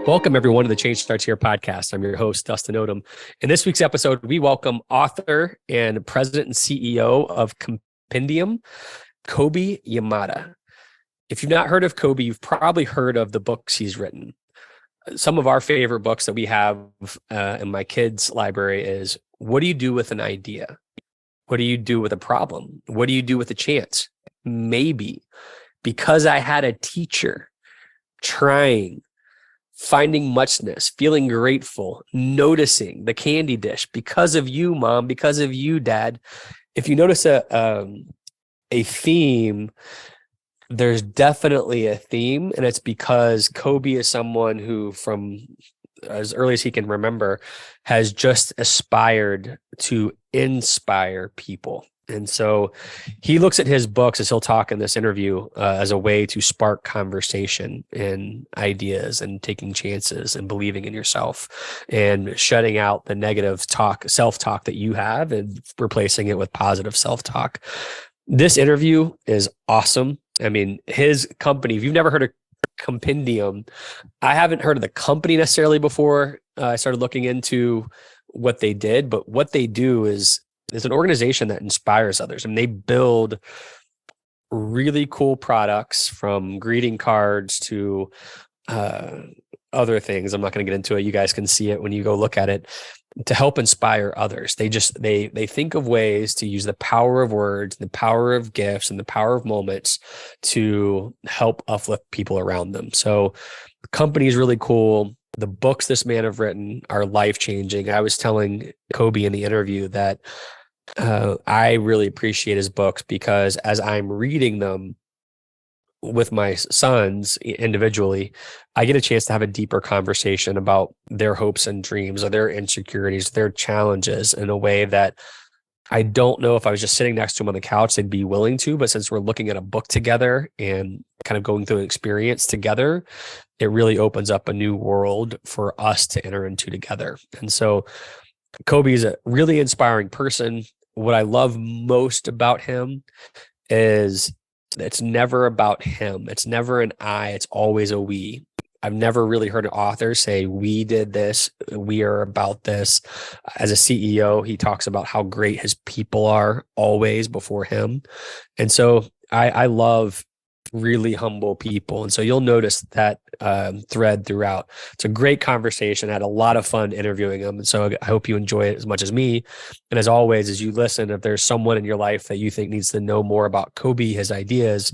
Welcome, everyone, to the Change Starts Here podcast. I'm your host, Dustin Odham. In this week's episode, we welcome author and president and CEO of Compendium, Kobi Yamada. If you've not heard of Kobi, you've probably heard of the books he's written. Some of our favorite books that we have in my kids' library is What Do You Do with an Idea? What do you do with a problem? What do you do with a chance? Maybe. Because I had a teacher. Trying. Finding muchness, feeling grateful, noticing the candy dish because of you, mom, because of you, dad. If you notice a theme, there's definitely a theme, and it's because Kobi is someone who, from as early as he can remember, has just aspired to inspire people. And so he looks at his books, as he'll talk in this interview, as a way to spark conversation and ideas and taking chances and believing in yourself and shutting out the negative self-talk that you have and replacing it with positive self-talk. This interview is awesome. I mean, his company, if you've never heard of Compendium, I haven't heard of the company necessarily before I started looking into what they did, but what they do is an organization that inspires others. And they build really cool products, from greeting cards to other things. I'm not going to get into it. You guys can see it when you go look at it, to help inspire others. They think of ways to use the power of words, the power of gifts, and the power of moments to help uplift people around them. So the company is really cool. The books this man have written are life-changing. I was telling Kobi in the interview that I really appreciate his books because as I'm reading them with my sons individually, I get a chance to have a deeper conversation about their hopes and dreams, or their insecurities, their challenges, in a way that I don't know if I was just sitting next to them on the couch, they'd be willing to. But since we're looking at a book together and kind of going through an experience together, it really opens up a new world for us to enter into together. And so Kobi is a really inspiring person. What I love most about him is it's never about him. It's never an I, it's always a we. I've never really heard an author say, we did this, we are about this. As a CEO, he talks about how great his people are always before him. And so I love really humble people. And so you'll notice that thread throughout. It's a great conversation. I had a lot of fun interviewing him. And so I hope you enjoy it as much as me. And as always, as you listen, if there's someone in your life that you think needs to know more about Kobi, his ideas,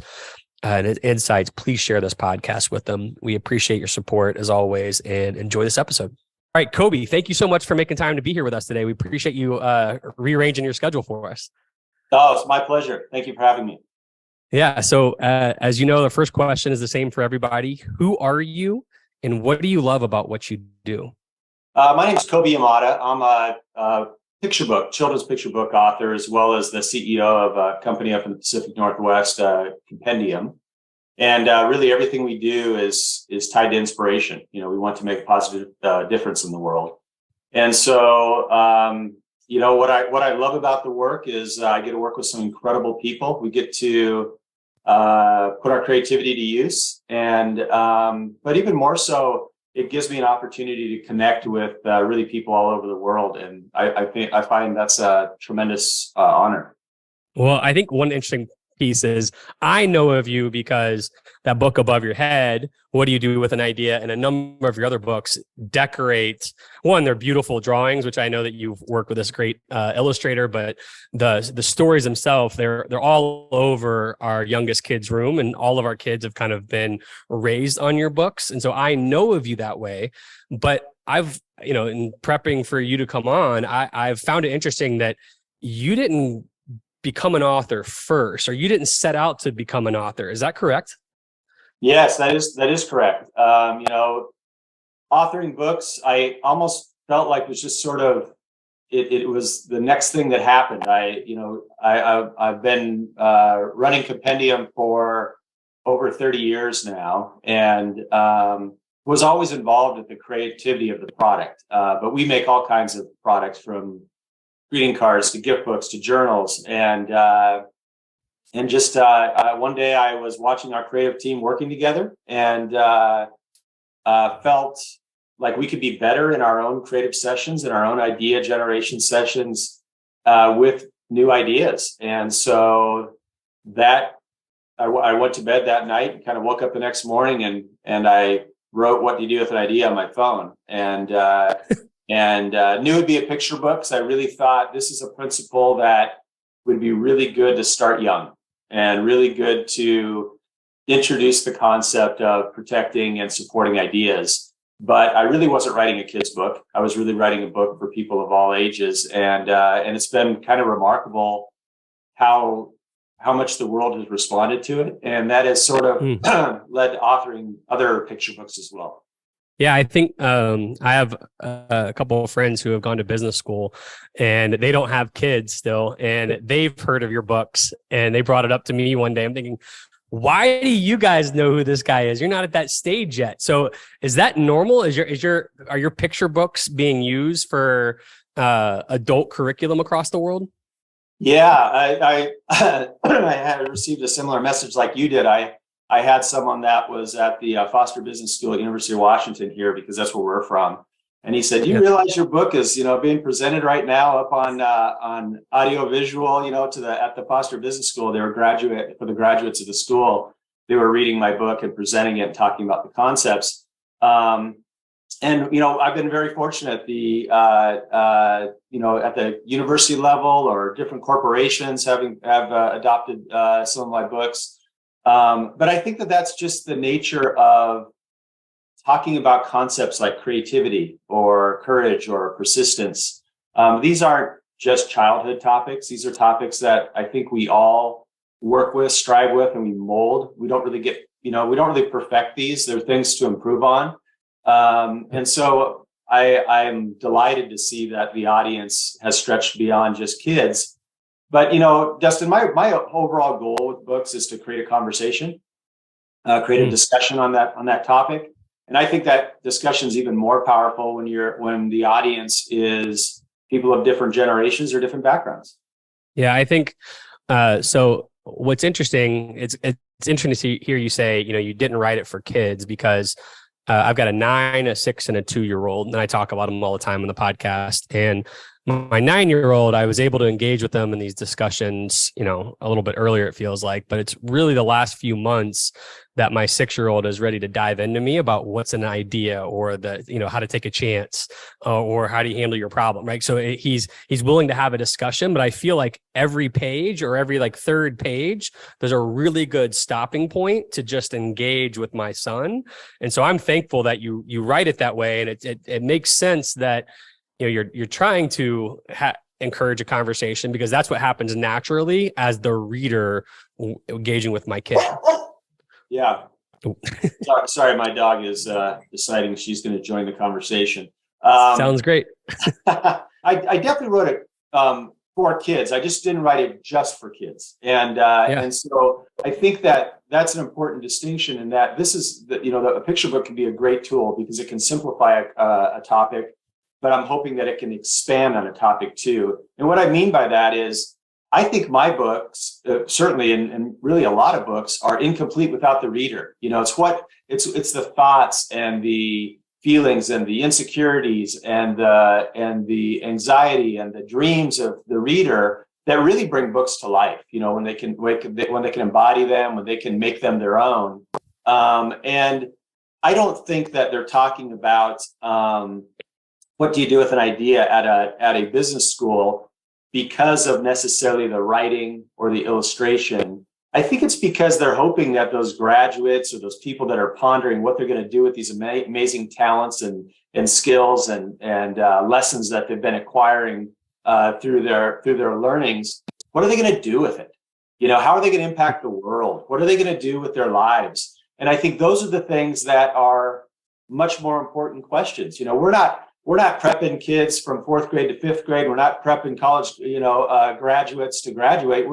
and his insights, please share this podcast with them. We appreciate your support as always, and enjoy this episode. All right, Kobi, thank you so much for making time to be here with us today. We appreciate you rearranging your schedule for us. Oh, it's my pleasure. Thank you for having me. Yeah. So as you know, the first question is the same for everybody. Who are you and what do you love about what you do? My name is Kobi Yamada. I'm a children's picture book author, as well as the CEO of a company up in the Pacific Northwest, Compendium. And really everything we do is tied to inspiration. You know, we want to make a positive difference in the world. And so, what I love about the work is I get to work with some incredible people. We get to put our creativity to use, and but even more so, it gives me an opportunity to connect with really people all over the world, and I find that's a tremendous honor. Well, I think one interesting piece is I know of you because that book above your head, What Do You Do with an Idea, and a number of your other books decorate, one, they're beautiful drawings, which I know that you've worked with this great illustrator, but the stories themselves, they're all over our youngest kids' room, and all of our kids have kind of been raised on your books. And so I know of you that way, but I've, in prepping for you to come on, I've found it interesting that you didn't become an author first, or you didn't set out to become an author. Is that correct? Yes, that is correct. Authoring books, I almost felt like it was just sort of it was the next thing that happened. I've been running Compendium for over 30 years now, and was always involved with the creativity of the product. But we make all kinds of products, from greeting cards to gift books to journals, and just one day I was watching our creative team working together, and felt like we could be better in our own creative sessions and our own idea generation sessions with new ideas. And so that I went to bed that night and kind of woke up the next morning and I wrote What Do You Do with an Idea on my phone, and knew it'd be a picture book because I really thought this is a principle that would be really good to start young and really good to introduce the concept of protecting and supporting ideas. But I really wasn't writing a kid's book. I was really writing a book for people of all ages, and it's been kind of remarkable how much the world has responded to it, and that has sort of led to authoring other picture books as well. Yeah, I think I have a couple of friends who have gone to business school and they don't have kids still, and they've heard of your books, and they brought it up to me one day. I'm thinking, why do you guys know who this guy is? You're not at that stage yet. So is that normal? Are your picture books being used for adult curriculum across the world? Yeah, I had received a similar message like you did. I had someone that was at the Foster Business School at University of Washington here, because that's where we're from. And he said, "Do you realize your book is, being presented right now up on audio visual, at the Foster Business School? They were for the graduates of the school. They were reading my book and presenting it and talking about the concepts." And I've been very fortunate at the university level or different corporations have adopted some of my books. But I think that that's just the nature of talking about concepts like creativity or courage or persistence. These aren't just childhood topics. These are topics that I think we all work with, strive with, and we mold. We don't really we don't really perfect these. They're things to improve on. And so I'm delighted to see that the audience has stretched beyond just kids. But, Dustin, my overall goal with books is to create a conversation, create a discussion on that topic. And I think that discussion is even more powerful when the audience is people of different generations or different backgrounds. Yeah, I think so. What's interesting, it's interesting to hear you say, you didn't write it for kids, because I've got a 9, a 6, and a 2-year-old, and I talk about them all the time on the podcast. And my 9-year-old, I was able to engage with them in these discussions, a little bit earlier, it feels like, but it's really the last few months that my 6-year-old is ready to dive into me about what's an idea, or how to take a chance, or how do you handle your problem, right? So he's willing to have a discussion, but I feel like every page or every third page, there's a really good stopping point to just engage with my son. And so I'm thankful that you write it that way, and it makes sense that you're trying to encourage a conversation, because that's what happens naturally as the reader engaging with my kid. Yeah. Sorry, my dog is deciding she's going to join the conversation. Sounds great. I definitely wrote it for kids. I just didn't write it just for kids. And so I think that that's an important distinction, in that this is a picture book can be a great tool because it can simplify a topic, but I'm hoping that it can expand on a topic too. And what I mean by that is, I think my books, certainly, and really a lot of books, are incomplete without the reader. It's the thoughts and the feelings and the insecurities and the anxiety and the dreams of the reader that really bring books to life. When they can embody them, when they can make them their own. And I don't think that they're talking about what do you do with an idea at a business school because of necessarily the writing or the illustration. I think it's because they're hoping that those graduates or those people that are pondering what they're going to do with these amazing talents and skills and lessons that they've been acquiring through their learnings, what are they going to do with it? How are they going to impact the world? What are they going to do with their lives? And I think those are the things that are much more important questions. We're not prepping kids from 4th grade to 5th grade. We're not prepping college, graduates to graduate.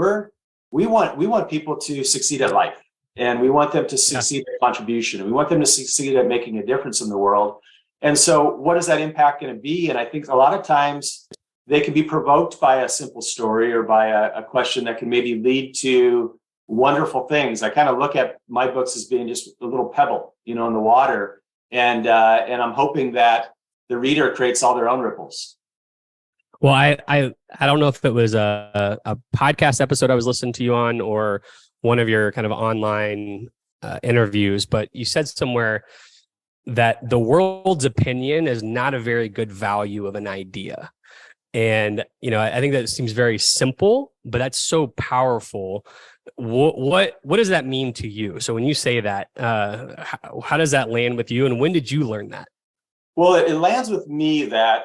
We want people to succeed at life, and we want them to succeed at contribution, and we want them to succeed at making a difference in the world. And so, what is that impact going to be? And I think a lot of times they can be provoked by a simple story or by a question that can maybe lead to wonderful things. I kind of look at my books as being just a little pebble, in the water. And I'm hoping that the reader creates all their own ripples. Well, I don't know if it was a podcast episode I was listening to you on or one of your kind of online interviews, but you said somewhere that the world's opinion is not a very good value of an idea. And, I think that seems very simple, but that's so powerful. What does that mean to you? So when you say that, how does that land with you? And when did you learn that? Well, it lands with me that,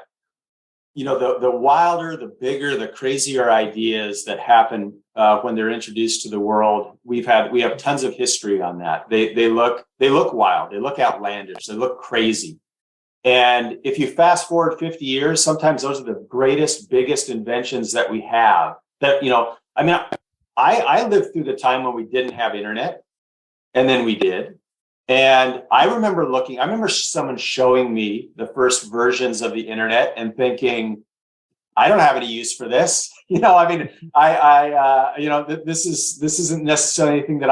the wilder, the bigger, the crazier ideas that happen when they're introduced to the world, we have tons of history on that. They look wild, they look outlandish, they look crazy. And if you fast forward 50 years, sometimes those are the greatest, biggest inventions that we have. I lived through the time when we didn't have internet, and then we did. And I remember someone showing me the first versions of the internet and thinking, I don't have any use for this. This isn't necessarily anything that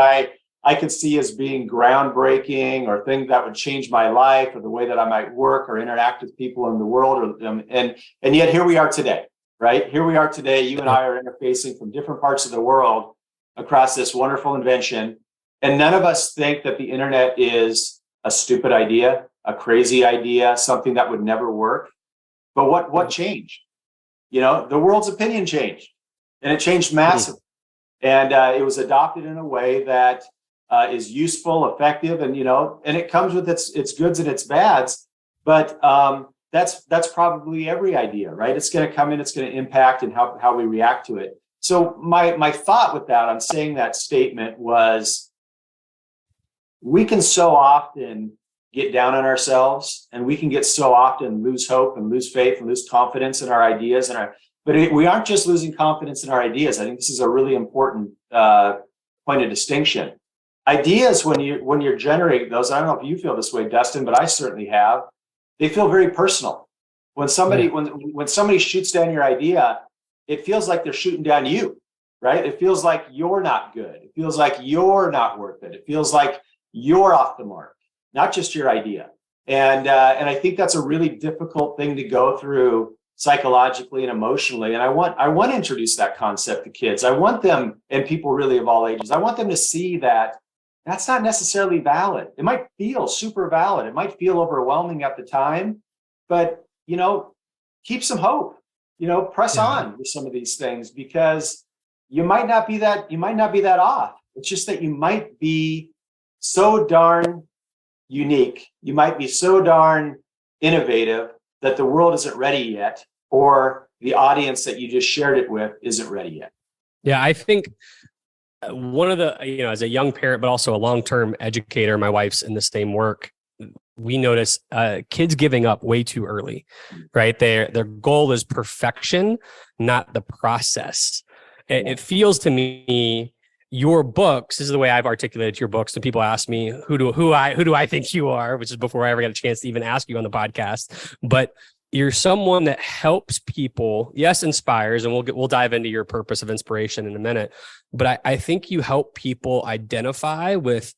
I could see as being groundbreaking or thing that would change my life or the way that I might work or interact with people in the world. And yet here we are today, right? Here we are today. You and I are interfacing from different parts of the world across this wonderful invention. And none of us think that the internet is a stupid idea, a crazy idea, something that would never work. But what changed? The world's opinion changed, and it changed massively. And it was adopted in a way that is useful, effective, and it comes with its goods and its bads. But that's probably every idea, right? It's going to come in, it's going to impact and how we react to it. So my thought with that, on saying that statement, was we can so often get down on ourselves, and we can get so often lose hope and lose faith and lose confidence in our ideas but we aren't just losing confidence in our ideas. I think this is a really important point of distinction. Ideas, when you're generating those, I don't know if you feel this way, Dustin, but I certainly have. They feel very personal. When somebody shoots down your idea, it feels like they're shooting down you, right? It feels like you're not good. It feels like you're not worth it. It feels like you're off the mark, not just your idea. And I think that's a really difficult thing to go through psychologically and emotionally. And I want to introduce that concept to kids. I want them, and people really of all ages, I want them to see that that's not necessarily valid. It might feel super valid. It might feel overwhelming at the time, but keep some hope. Press on with some of these things, because you might not be that off. It's just that you might be so darn unique. You might be so darn innovative that the world isn't ready yet, or the audience that you just shared it with isn't ready yet. Yeah, I think one of the, as a young parent, but also a long-term educator, my wife's in the same work, we notice kids giving up way too early, right? Their goal is perfection, not the process. It feels to me, your books, this is the way I've articulated your books. And people ask me, who do I think you are, which is before I ever got a chance to even ask you on the podcast. But you're someone that helps people, yes, inspires, and we'll dive into your purpose of inspiration in a minute. But I think you help people identify with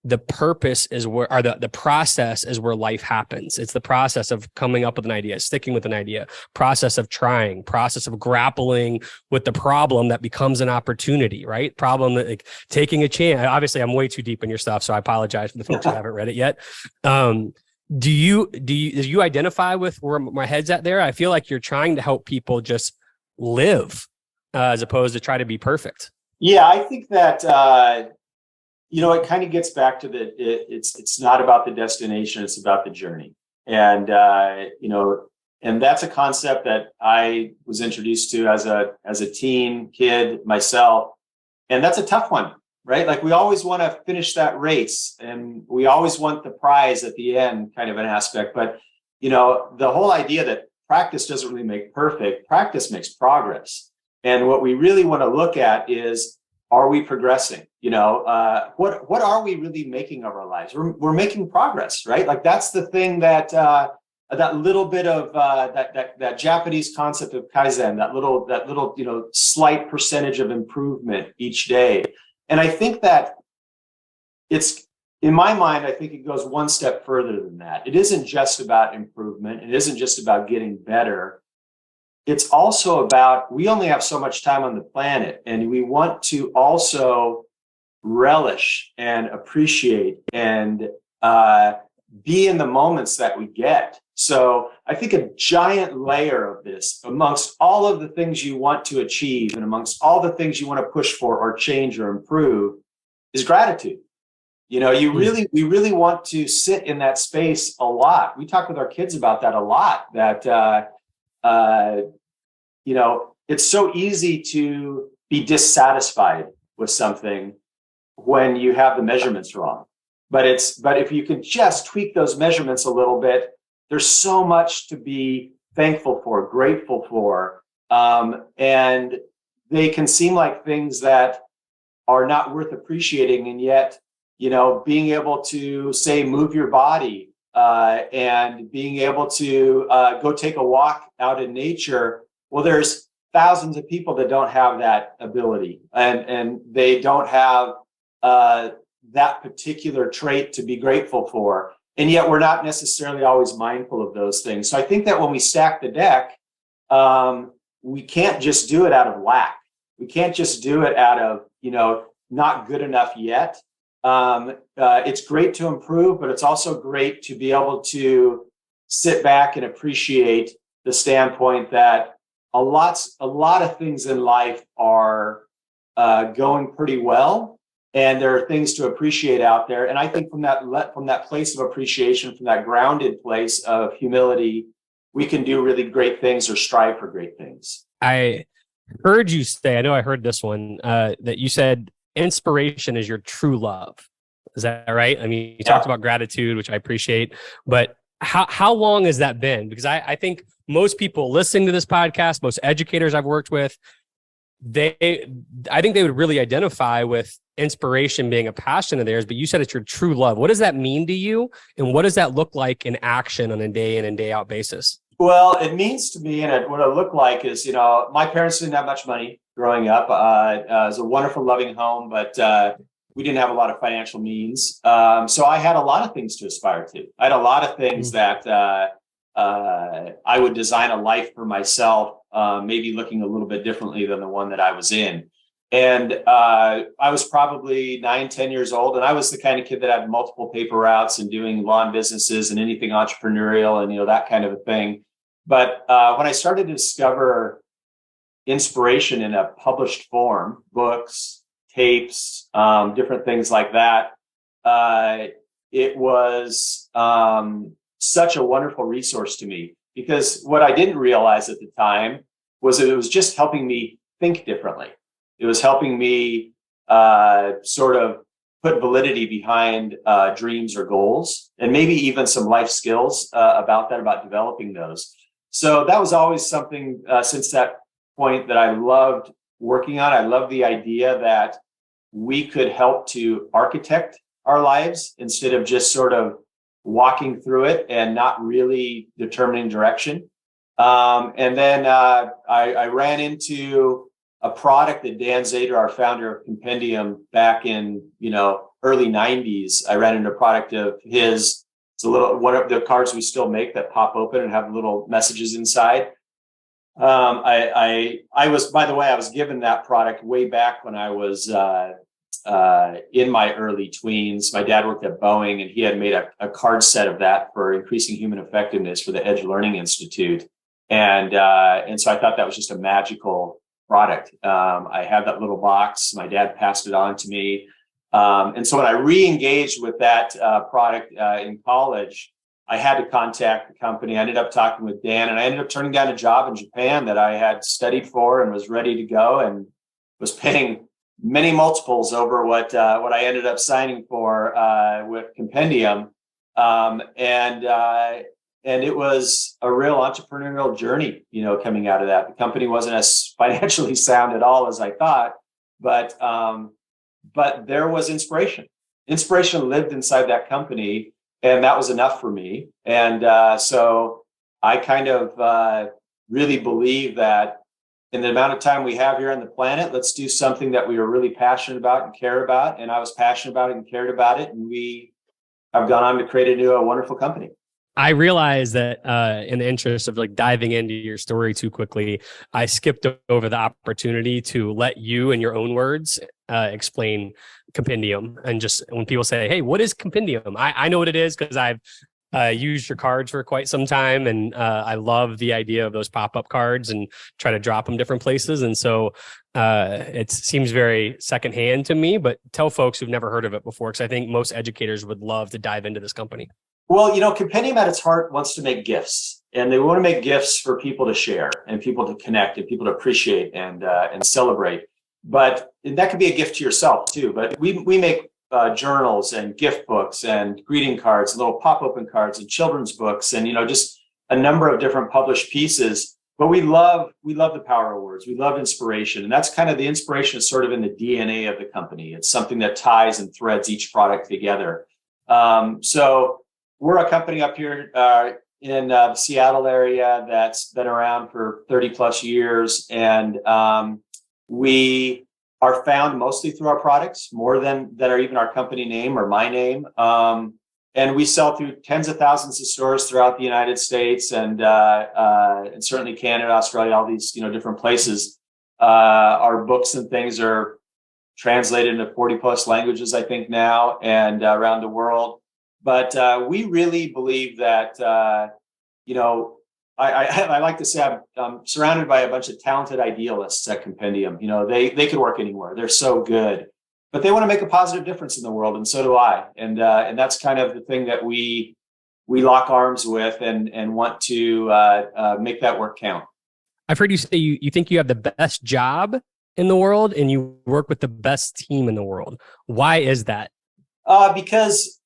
the purpose is where, or the process is where life happens. It's the process of coming up with an idea, sticking with an idea, process of trying, process of grappling with the problem that becomes an opportunity, right? Problem that, like, taking a chance. Obviously, I'm way too deep in your stuff, so I apologize for the folks who haven't read it yet. Do you identify with where my head's at there? I feel like you're trying to help people just live as opposed to try to be perfect. Yeah, I think that it kind of gets back to it's not about the destination, it's about the journey. And and that's a concept that I was introduced to as a teen kid myself. And that's a tough one, right? Like, we always want to finish that race, and we always want the prize at the end, kind of an aspect. But the whole idea that practice doesn't really make perfect, practice makes progress. And what we really want to look at is, are we progressing? What are we really making of our lives? We're making progress, right? Like, that's the thing that that little bit of that Japanese concept of Kaizen, that little slight percentage of improvement each day. And I think that it's in my mind, I think it goes one step further than that. It isn't just about improvement. It isn't just about getting better. It's also about, we only have so much time on the planet, and we want to also relish and appreciate and be in the moments that we get. So I think a giant layer of this, amongst all of the things you want to achieve and amongst all the things you want to push for or change or improve, is gratitude. We really want to sit in that space a lot. We talk with our kids about that a lot, that it's so easy to be dissatisfied with something when you have the measurements wrong. But if you can just tweak those measurements a little bit, there's so much to be thankful for, grateful for. And they can seem like things that are not worth appreciating. And yet, being able to, say, move your body and being able to go take a walk out in nature. Well, there's thousands of people that don't have that ability, and they don't have that particular trait to be grateful for. And yet we're not necessarily always mindful of those things. So I think that when we stack the deck, we can't just do it out of lack. We can't just do it out of, not good enough yet. It's great to improve, but it's also great to be able to sit back and appreciate the standpoint that a lot of things in life are going pretty well. And there are things to appreciate out there. And I think from that place of appreciation, from that grounded place of humility, we can do really great things or strive for great things. I heard you say, I know I heard this one, that you said inspiration is your true love. Is that right? I mean, you talked about gratitude, which I appreciate, but how long has that been? Because I think most people listening to this podcast, most educators I've worked with, I think they would really identify with inspiration being a passion of theirs, but you said it's your true love. What does that mean to you? And what does that look like in action on a day in and day out basis? Well, it means to me, and what it looked like is, my parents didn't have much money growing up. It was a wonderful, loving home, but we didn't have a lot of financial means. So I had a lot of things to aspire to. I had a lot of things that I would design a life for myself, maybe looking a little bit differently than the one that I was in. And I was probably 9, 10 years old. And I was the kind of kid that had multiple paper routes and doing lawn businesses and anything entrepreneurial and, that kind of a thing. But when I started to discover inspiration in a published form, books, tapes, different things like that, it was such a wonderful resource to me, because what I didn't realize at the time was that it was just helping me think differently. It was helping me sort of put validity behind dreams or goals, and maybe even some life skills about developing those. So that was always something since that point that I loved working on. I loved the idea that we could help to architect our lives instead of just sort of walking through it and not really determining direction. And then I ran into a product that Dan Zader, our founder of Compendium, back in early 90s. I ran into a product of his. It's one of the cards we still make that pop open and have little messages inside. I was, by the way, I was given that product way back when I was in my early tweens. My dad worked at Boeing, and he had made a card set of that for increasing human effectiveness for the Edge Learning Institute. And so I thought that was just a magical product. I had that little box. My dad passed it on to me. And so when I re-engaged with that product in college, I had to contact the company. I ended up talking with Dan, and I ended up turning down a job in Japan that I had studied for and was ready to go, and was paying many multiples over what I ended up signing for with Compendium. And it was a real entrepreneurial journey, coming out of that. The company wasn't as financially sound at all as I thought, but there was inspiration. Inspiration lived inside that company, and that was enough for me. And so I kind of really believe that in the amount of time we have here on the planet, let's do something that we are really passionate about and care about. And I was passionate about it and cared about it. And we I've gone on to create a wonderful company. I realized that in the interest of like diving into your story too quickly, I skipped over the opportunity to let you, in your own words, explain Compendium. And just when people say, "Hey, what is Compendium?" I know what it is because I've used your cards for quite some time, and I love the idea of those pop-up cards and try to drop them different places. And so it seems very secondhand to me. But tell folks who've never heard of it before, because I think most educators would love to dive into this company. Well, Compendium at its heart wants to make gifts, and they want to make gifts for people to share and people to connect and people to appreciate and celebrate. But that could be a gift to yourself too. But we make journals and gift books and greeting cards, little pop-open cards and children's books, and just a number of different published pieces. But we love the power of words. We love inspiration, and that's kind of the inspiration is sort of in the DNA of the company. It's something that ties and threads each product together. So we're a company up here in the Seattle area that's been around for 30 plus years. And we are found mostly through our products, more than that are even our company name or my name. And we sell through tens of thousands of stores throughout the United States and certainly Canada, Australia, all these different places. Our books and things are translated into 40 plus languages, I think now, and around the world. But we really believe that, I like to say I'm surrounded by a bunch of talented idealists at Compendium. They could work anywhere. They're so good, but they want to make a positive difference in the world, and so do I. And that's kind of the thing that we lock arms with and want to make that work count. I've heard you say you think you have the best job in the world and you work with the best team in the world. Why is that? Because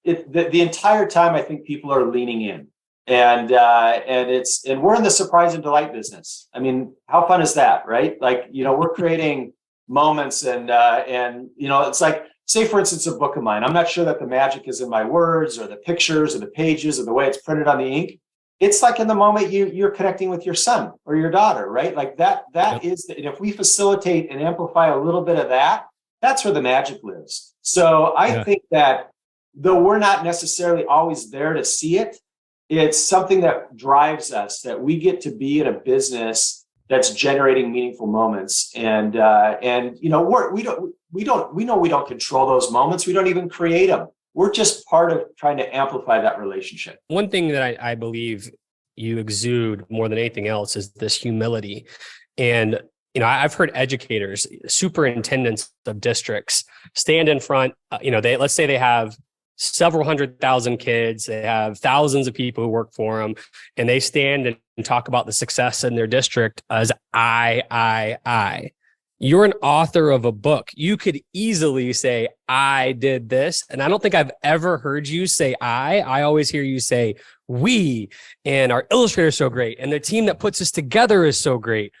the entire time, I think people are leaning in, and we're in the surprise and delight business. I mean, how fun is that, right? Like, we're creating moments, and it's like, say for instance, a book of mine. I'm not sure that the magic is in my words or the pictures or the pages or the way it's printed on the ink. It's like in the moment you're connecting with your son or your daughter, right? Like that Yep. is, and if we facilitate and amplify a little bit of that, that's where the magic lives. So I think that, though we're not necessarily always there to see it, it's something that drives us, that we get to be in a business that's generating meaningful moments. And we don't control those moments. We don't even create them. We're just part of trying to amplify that relationship. One thing that I believe you exude more than anything else is this humility. And I've heard educators, superintendents of districts stand in front, let's say they have several 100,000 kids, they have thousands of people who work for them, and they stand and talk about the success in their district as I. You're an author of a book. You could easily say, I did this. And I don't think I've ever heard you say I always hear you say we, and our illustrator is so great, and the team that puts us together is so great.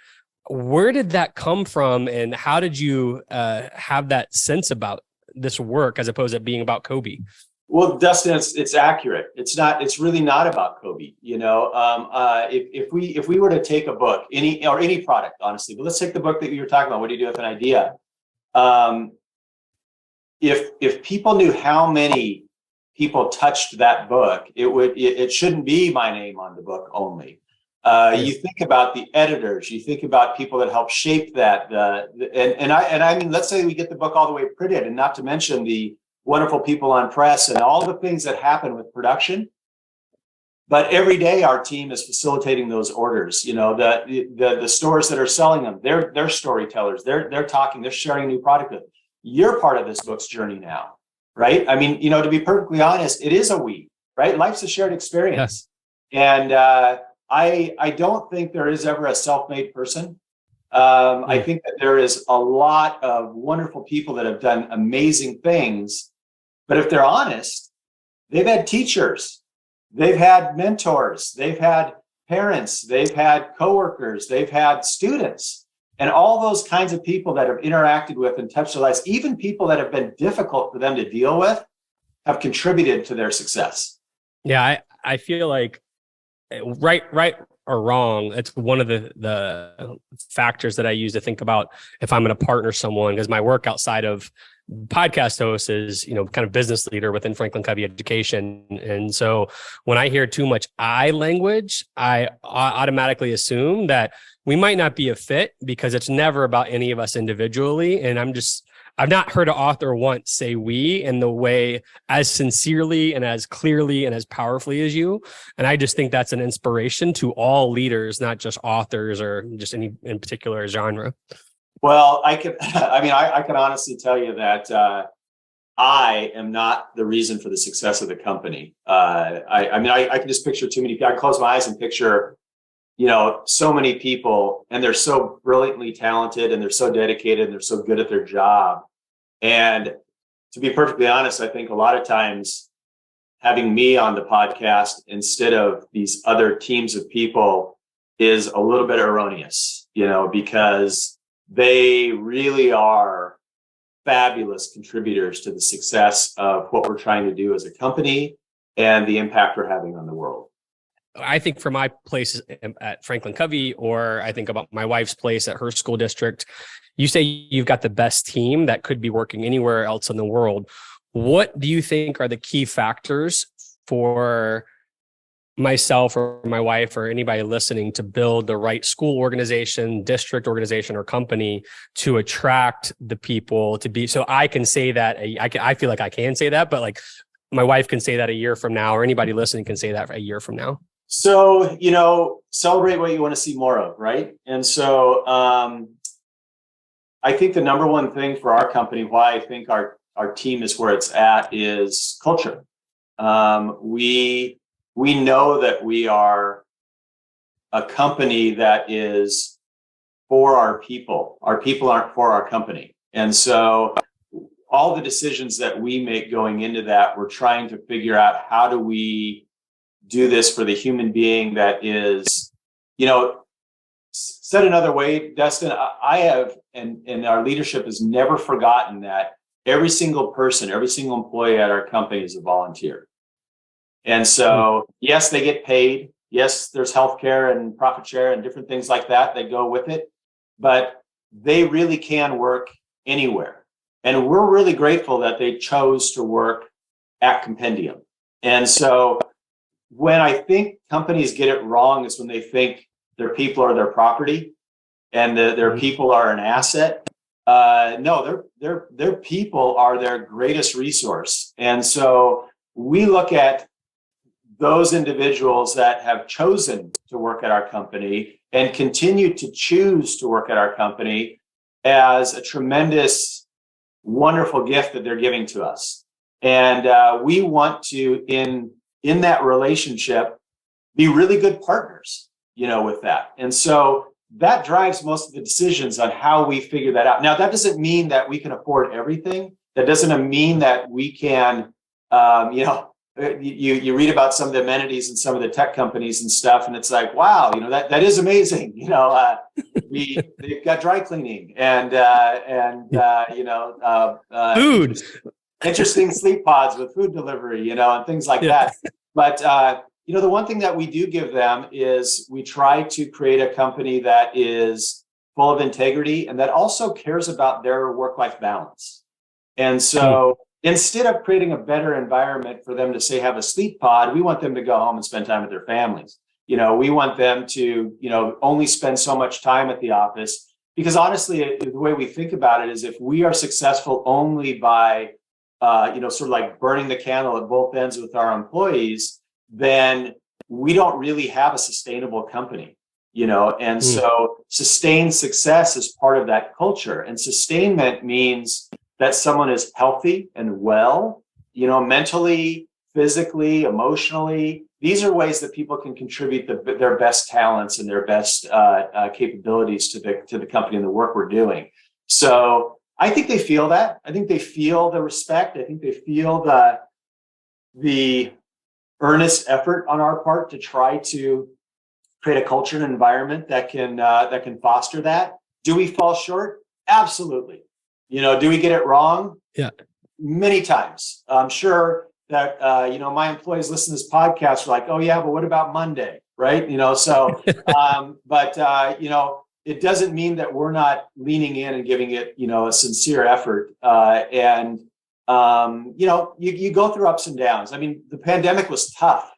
Where did that come from, and how did you have that sense about this work as opposed to being about Kobi? Well, Dustin, it's accurate. It's really not about Kobi. If we were to take a book, any product, honestly, but let's take the book that you were talking about. What do you do with an idea? If people knew how many people touched that book, it shouldn't be my name on the book only. You think about the editors, you think about people that help shape that, and I mean, let's say we get the book all the way printed, and not to mention the wonderful people on press and all the things that happen with production. But every day our team is facilitating those orders. The stores that are selling them, they're storytellers. They're talking, they're sharing a new product with them. You're part of this book's journey now, right? I mean, to be perfectly honest, it is a we, right? Life's a shared experience. Yes. And I don't think there is ever a self-made person. I think that there is a lot of wonderful people that have done amazing things, but if they're honest, they've had teachers, they've had mentors, they've had parents, they've had coworkers, they've had students, and all those kinds of people that have interacted with and touched their lives, even people that have been difficult for them to deal with, have contributed to their success. Yeah, I feel like right or wrong, it's one of the factors that I use to think about if I'm going to partner someone, because my work outside of podcast host is, kind of business leader within Franklin Covey Education. And so when I hear too much I language, I automatically assume that we might not be a fit, because it's never about any of us individually. And I've not heard an author once say we in the way as sincerely and as clearly and as powerfully as you. And I just think that's an inspiration to all leaders, not just authors or just any in particular genre. Well, I can honestly tell you that I am not the reason for the success of the company. I can just picture too many people. I can close my eyes and picture, so many people, and they're so brilliantly talented, and they're so dedicated, and they're so good at their job. And to be perfectly honest, I think a lot of times having me on the podcast instead of these other teams of people is a little bit erroneous, because they really are fabulous contributors to the success of what we're trying to do as a company and the impact we're having on the world. I think for my place at Franklin Covey, or I think about my wife's place at her school district, you say you've got the best team that could be working anywhere else in the world. What do you think are the key factors for myself or my wife or anybody listening to build the right school organization, district organization, or company to attract the people to be? So I can say that, I feel like I can say that, but like my wife can say that a year from now, or anybody listening can say that a year from now. So, celebrate what you want to see more of, right? And so I think the number one thing for our company, why I think our team is where it's at, is culture. We know that we are a company that is for our people. Our people aren't for our company. And so all the decisions that we make going into that, we're trying to figure out, how do we do this for the human being that is, said another way, Dustin, I have, and our leadership has never forgotten that every single person, every single employee at our company is a volunteer. And so, yes, they get paid. Yes, there's healthcare and profit share and different things like that go with it, but they really can work anywhere. And we're really grateful that they chose to work at Compendium. And so when I think companies get it wrong is when they think their people are their property and their people are an asset. No, their people are their greatest resource. And so we look at those individuals that have chosen to work at our company and continue to choose to work at our company as a tremendous, wonderful gift that they're giving to us. And we want to, in that relationship, be really good partners, with that. And so that drives most of the decisions on how we figure that out. Now, that doesn't mean that we can afford everything. That doesn't mean that we can, you read about some of the amenities in some of the tech companies and stuff, and it's like, wow, that is amazing. They've got dry cleaning and food, interesting sleep pods with food delivery, and things like that. But the one thing that we do give them is we try to create a company that is full of integrity and that also cares about their work-life balance. And so instead of creating a better environment for them to, say, have a sleep pod, we want them to go home and spend time with their families. We want them to, only spend so much time at the office, because honestly, the way we think about it is, if we are successful only by, sort of like burning the candle at both ends with our employees, then we don't really have a sustainable company, and so sustained success is part of that culture. And sustainment means that someone is healthy and well, mentally, physically, emotionally. These are ways that people can contribute their best talents and their best capabilities to the company and the work we're doing. So I think they feel that. I think they feel the respect. I think they feel the earnest effort on our part to try to create a culture and environment that can foster that. Do we fall short? Absolutely. Do we get it wrong? Yeah. Many times. I'm sure that, my employees listen to this podcast are like, oh yeah, but what about Monday? Right. But it doesn't mean that we're not leaning in and giving it, a sincere effort. You go through ups and downs. I mean, the pandemic was tough.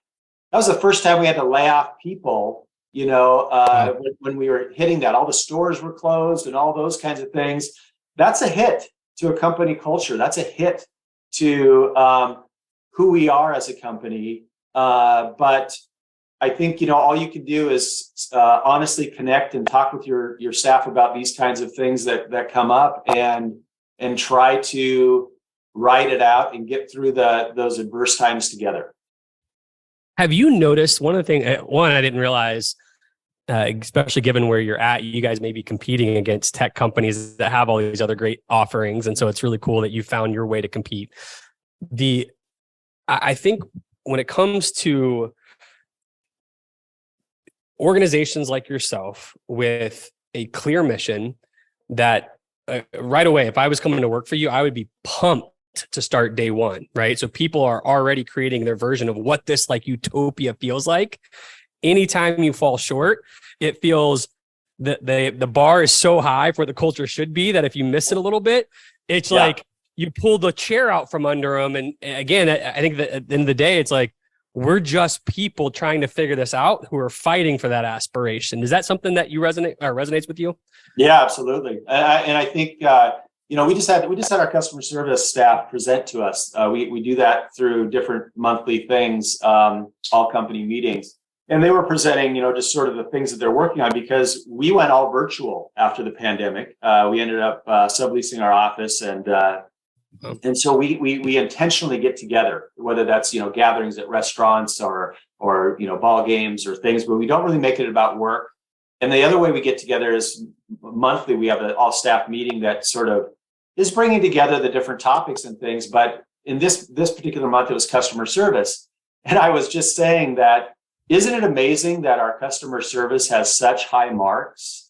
That was the first time we had to lay off people, when we were hitting that. All the stores were closed and all those kinds of things. That's a hit to a company culture. That's a hit to who we are as a company. But I think, all you can do is honestly connect and talk with your staff about these kinds of things that come up, and try to ride it out and get through those adverse times together. Have you noticed one of the things, I didn't realize, especially given where you're at, you guys may be competing against tech companies that have all these other great offerings. And so it's really cool that you found your way to compete. I think when it comes to organizations like yourself with a clear mission that right away, if I was coming to work for you, I would be pumped to start day one, right? So people are already creating their version of what this like utopia feels like. Anytime you fall short, it feels that the bar is so high for the culture should be that if you miss it a little bit, it's like you pull the chair out from under them. And again, I think that at the end of the day, it's like, we're just people trying to figure this out who are fighting for that aspiration. Is that something that you resonates with you? Yeah, absolutely. And I think, we just had our customer service staff present to us. We do that through different monthly things, all company meetings. And they were presenting, just sort of the things that they're working on, because we went all virtual after the pandemic. We ended up subleasing our office, and so we intentionally get together, whether that's, gatherings at restaurants or ball games or things, but we don't really make it about work. And the other way we get together is monthly. We have an all staff meeting that sort of is bringing together the different topics and things. But in this particular month, it was customer service. And I was just saying that, isn't it amazing that our customer service has such high marks?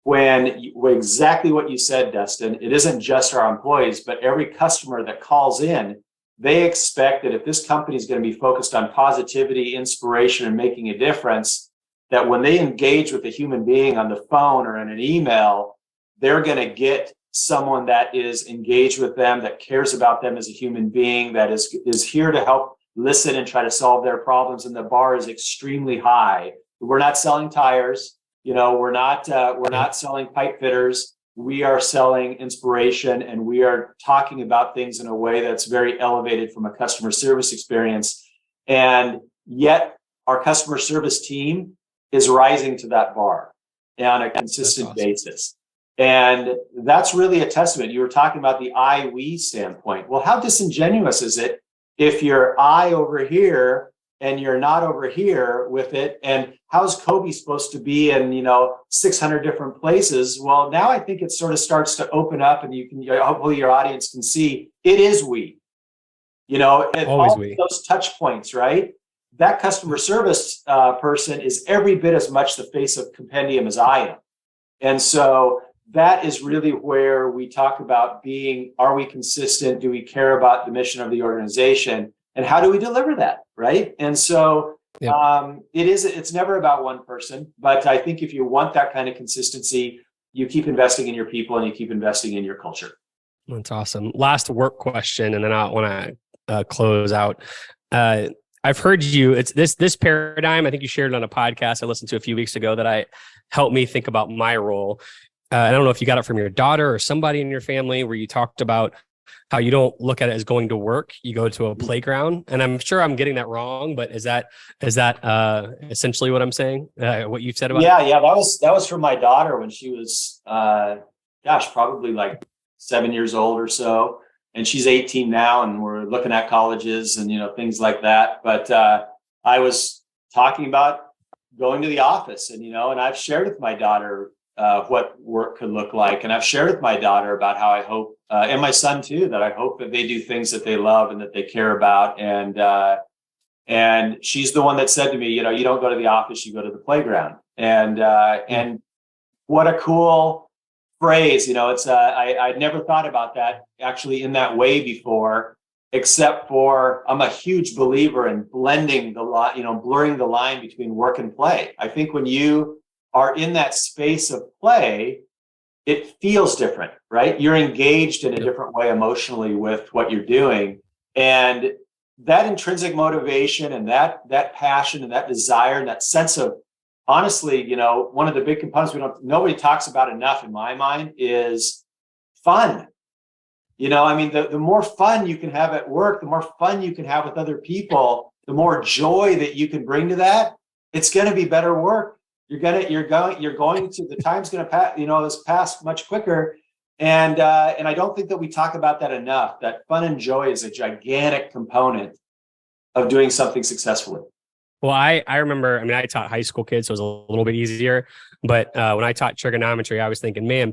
When exactly what you said, Dustin, it isn't just our employees, but every customer that calls in, they expect that if this company is going to be focused on positivity, inspiration, and making a difference, that when they engage with a human being on the phone or in an email, they're going to get someone that is engaged with them, that cares about them as a human being, that is here to help listen and try to solve their problems. And the bar is extremely high. We're not selling tires. We're not selling pipe fitters. We are selling inspiration, and we are talking about things in a way that's very elevated from a customer service experience. And yet our customer service team is rising to that bar on a consistent basis. And that's really a testament. You were talking about the I-we standpoint. Well, how disingenuous is it if you're I over here and you're not over here with it? And how's Kobi supposed to be in, 600 different places? Well, now I think it sort of starts to open up, and you can, hopefully your audience can see it is we, always we. Those touch points, right? That customer service person is every bit as much the face of Compendium as I am. And so that is really where we talk about are we consistent? Do we care about the mission of the organization? And how do we deliver that, right? And so it's never about one person, but I think if you want that kind of consistency, you keep investing in your people and you keep investing in your culture. That's awesome. Last work question, and then I want to close out. I've heard you, it's this paradigm, I think you shared it on a podcast I listened to a few weeks ago that helped me think about my role. I don't know if you got it from your daughter or somebody in your family, where you talked about how you don't look at it as going to work, you go to a playground. And I'm sure I'm getting that wrong, but is that essentially what I'm saying? What you've said about? Yeah. That was from my daughter when she was, probably like 7 years old or so. And she's 18 now, and we're looking at colleges and, things like that. But I was talking about going to the office, and, and I've shared with my daughter what work could look like. And I've shared with my daughter about how I hope, and my son too, that I hope that they do things that they love and that they care about. And she's the one that said to me, you don't go to the office, you go to the playground. And what a cool phrase, I'd never thought about that actually in that way before, except for I'm a huge believer in blurring the line between work and play. I think when you are in that space of play, it feels different, right? You're engaged in a different way emotionally with what you're doing. And that intrinsic motivation and that passion and that desire and that sense of, honestly, one of the big components nobody talks about enough in my mind is fun. The more fun you can have at work, the more fun you can have with other people, the more joy that you can bring to that, it's going to be better work. The time's going to pass much quicker. And I don't think that we talk about that enough, that fun and joy is a gigantic component of doing something successfully. Well, I remember, I taught high school kids, so it was a little bit easier. But when I taught trigonometry, I was thinking, man,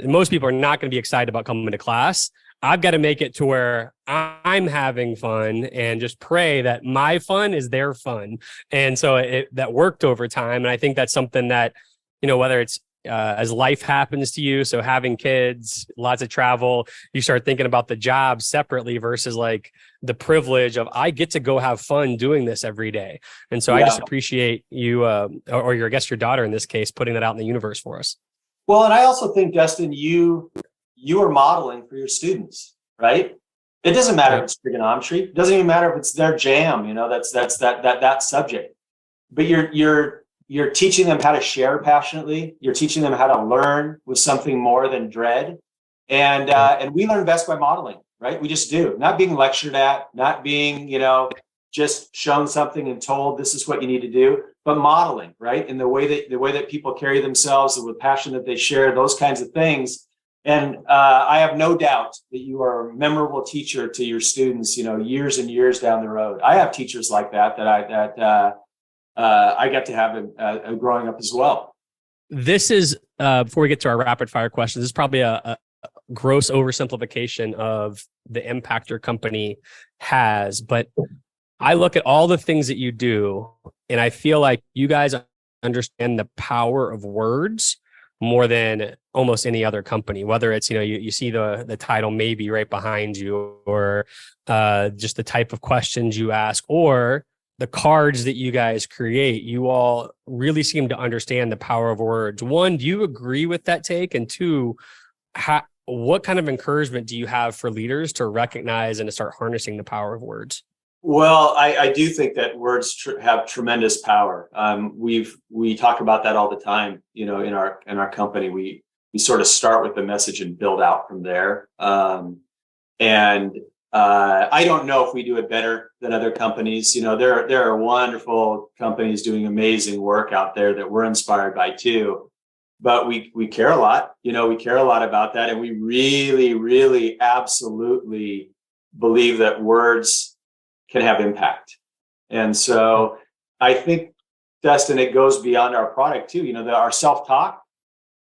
most people are not going to be excited about coming to class. I've got to make it to where I'm having fun and just pray that my fun is their fun. And so that worked over time. And I think that's something that, whether it's as life happens to you, so having kids, lots of travel, you start thinking about the job separately versus like the privilege of I get to go have fun doing this every day. And so I just appreciate you, or your daughter in this case, putting that out in the universe for us. Well, and I also think, Dustin, you are modeling for your students, right? It doesn't matter if it's trigonometry. It doesn't even matter if it's their jam. That's that subject. But you're teaching them how to share passionately. You're teaching them how to learn with something more than dread. And we learn best by modeling, right? We just do. Not being lectured at, not being just shown something and told this is what you need to do, but modeling, right? In the way that people carry themselves, the passion that they share, those kinds of things. And I have no doubt that you are a memorable teacher to your students, years and years down the road. I have teachers like that I got to have growing up as well. This is, before we get to our rapid fire questions, this is probably a gross oversimplification of the impact your company has. But I look at all the things that you do, and I feel like you guys understand the power of words more than almost any other company, whether it's, you see the title maybe right behind you, or just the type of questions you ask, or the cards that you guys create. You all really seem to understand the power of words. One, do you agree with that take? And two, what kind of encouragement do you have for leaders to recognize and to start harnessing the power of words? Well, I do think that words have tremendous power. We talk about that all the time. In our company, we sort of start with the message and build out from there. I don't know if we do it better than other companies. There are wonderful companies doing amazing work out there that we're inspired by too. But we care a lot. We care a lot about that, and we really, really, absolutely believe that words can have impact. And so I think, Dustin, it goes beyond our product too. Our self-talk,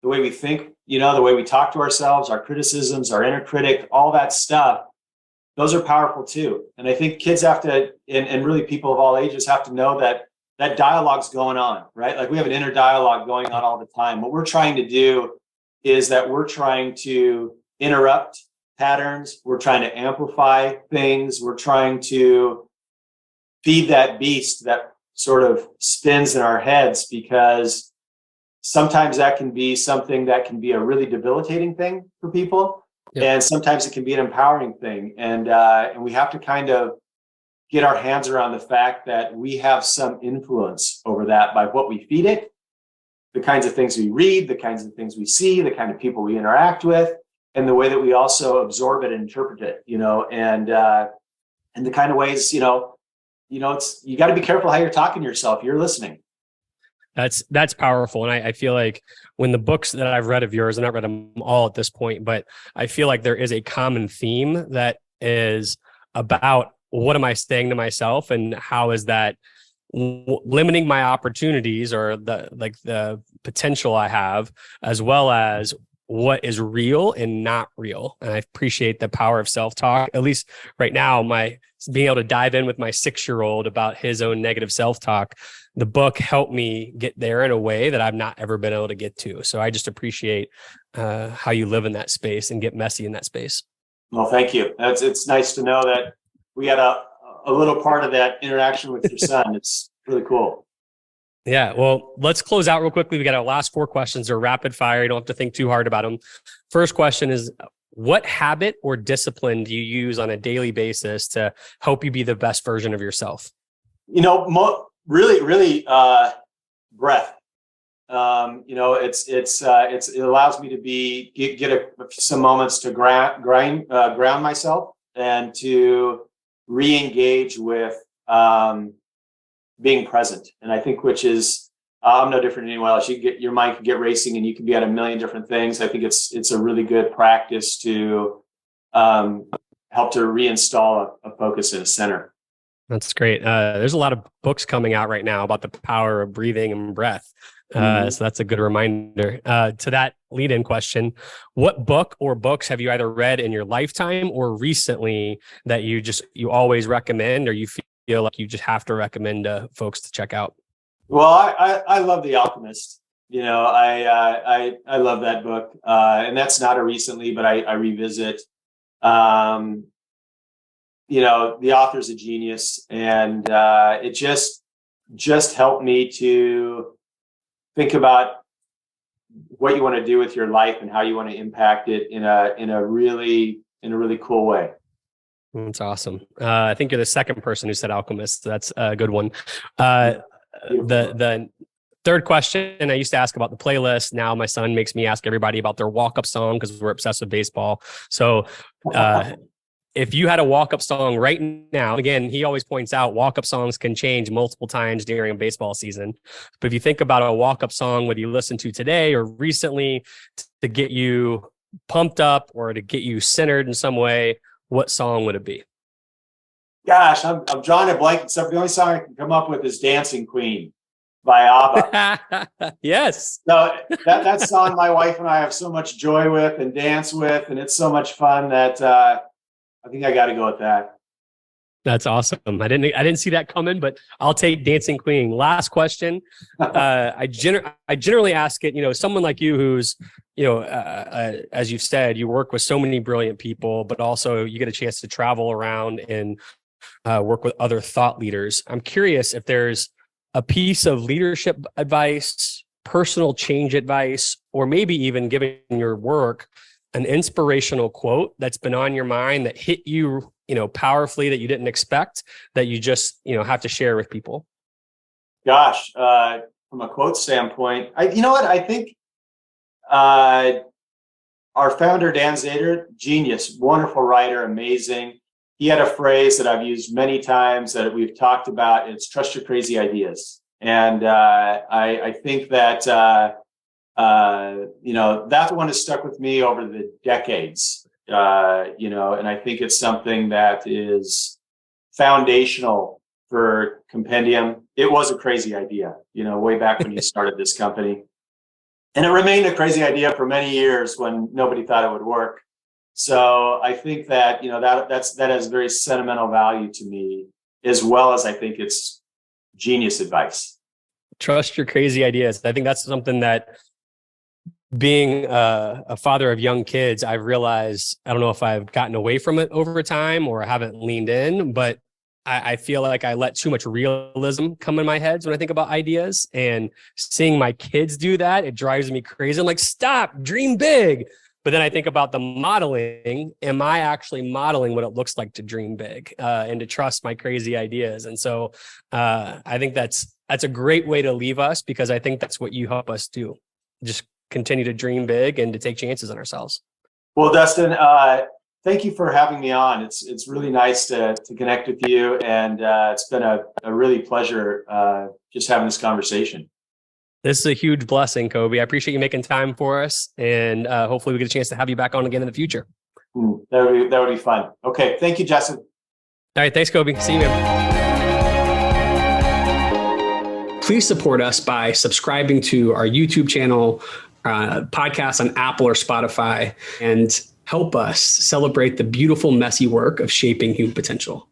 the way we think, the way we talk to ourselves, our criticisms, our inner critic, all that stuff, those are powerful too. And I think kids have to, and really people of all ages have to know that dialogue's going on, right? Like we have an inner dialogue going on all the time. What we're trying to do is that we're trying to interrupt patterns. We're trying to amplify things. We're trying to feed that beast that sort of spins in our heads, because sometimes that can be something that can be a really debilitating thing for people. Yep. And sometimes it can be an empowering thing. And we have to kind of get our hands around the fact that we have some influence over that by what we feed it, the kinds of things we read, the kinds of things we see, the kind of people we interact with, and the way that we also absorb it and interpret it, and the kind of ways, it's, you got to be careful how you're talking to yourself. You're listening. That's powerful. And I feel like when the books that I've read of yours, and I've read them all at this point, but I feel like there is a common theme that is about what am I saying to myself, and how is that limiting my opportunities or the potential I have, as well as what is real and not real. And I appreciate the power of self-talk. At least right now, being able to dive in with my 6-year-old about his own negative self-talk, the book helped me get there in a way that I've not ever been able to get to. So I just appreciate how you live in that space and get messy in that space. Well, thank you. It's nice to know that we had a little part of that interaction with your son. It's really cool. Yeah. Well, let's close out real quickly. We got our last 4 questions. They're rapid fire. You don't have to think too hard about them. First question is, what habit or discipline do you use on a daily basis to help you be the best version of yourself? Really, breath. It allows me to get some moments to ground myself and to re-engage with being present. And I think, which is, I'm no different than anyone else. Your mind can get racing and you can be at a million different things. I think it's a really good practice to help to reinstall a focus in a center. That's great. There's a lot of books coming out right now about the power of breathing and breath. So that's a good reminder. To that lead-in question, what book or books have you either read in your lifetime or recently that you always recommend, or you feel like you just have to recommend folks to check out? Well, I love The Alchemist. I love that book, and that's not a recently, but I revisit. The author's a genius, and it just helped me to think about what you want to do with your life and how you want to impact it in a really cool way. That's awesome. I think you're the second person who said Alchemist. That's a good one. The third question, I used to ask about the playlist. Now my son makes me ask everybody about their walk-up song because we're obsessed with baseball. So if you had a walk-up song right now, again, he always points out walk-up songs can change multiple times during a baseball season. But if you think about a walk-up song, whether you listen to today or recently, to get you pumped up or to get you centered in some way, what song would it be? Gosh, I'm drawing a blank. Except the only song I can come up with is "Dancing Queen" by ABBA. Yes. So that song, my wife and I have so much joy with and dance with, and it's so much fun that I think I got to go with that. That's awesome. I didn't see that coming, but I'll take Dancing Queen. Last question. I generally ask it, someone like you who's, as you've said, you work with so many brilliant people, but also you get a chance to travel around and work with other thought leaders. I'm curious if there's a piece of leadership advice, personal change advice, or maybe even giving your work an inspirational quote that's been on your mind that hit you, powerfully, that you didn't expect, that you just, have to share with people. Gosh, from a quote standpoint, I think our founder, Dan Zader, genius, wonderful writer, amazing. He had a phrase that I've used many times that we've talked about. It's trust your crazy ideas. And I think that, that one has stuck with me over the decades, and I think it's something that is foundational for Compendium. It was a crazy idea, way back when you started this company. And it remained a crazy idea for many years when nobody thought it would work. So I think that, that has very sentimental value to me, as well as I think it's genius advice. Trust your crazy ideas. I think that's something that, being a father of young kids, I've realized, I don't know if I've gotten away from it over time or I haven't leaned in, but I feel like I let too much realism come in my head when I think about ideas, and seeing my kids do that, it drives me crazy. I'm like, stop, dream big. But then I think about the modeling. Am I actually modeling what it looks like to dream big and to trust my crazy ideas? And so I think that's a great way to leave us, because I think that's what you help us do. Just continue to dream big and to take chances on ourselves. Well, Dustin, thank you for having me on. It's really nice to connect with you, and it's been a really pleasure just having this conversation. This is a huge blessing, Kobi. I appreciate you making time for us, and hopefully we get a chance to have you back on again in the future. That would be fun. Okay, thank you, Justin. All right, thanks, Kobi. See you, man. Please support us by subscribing to our YouTube channel, podcast on Apple or Spotify, and help us celebrate the beautiful, messy work of shaping human potential.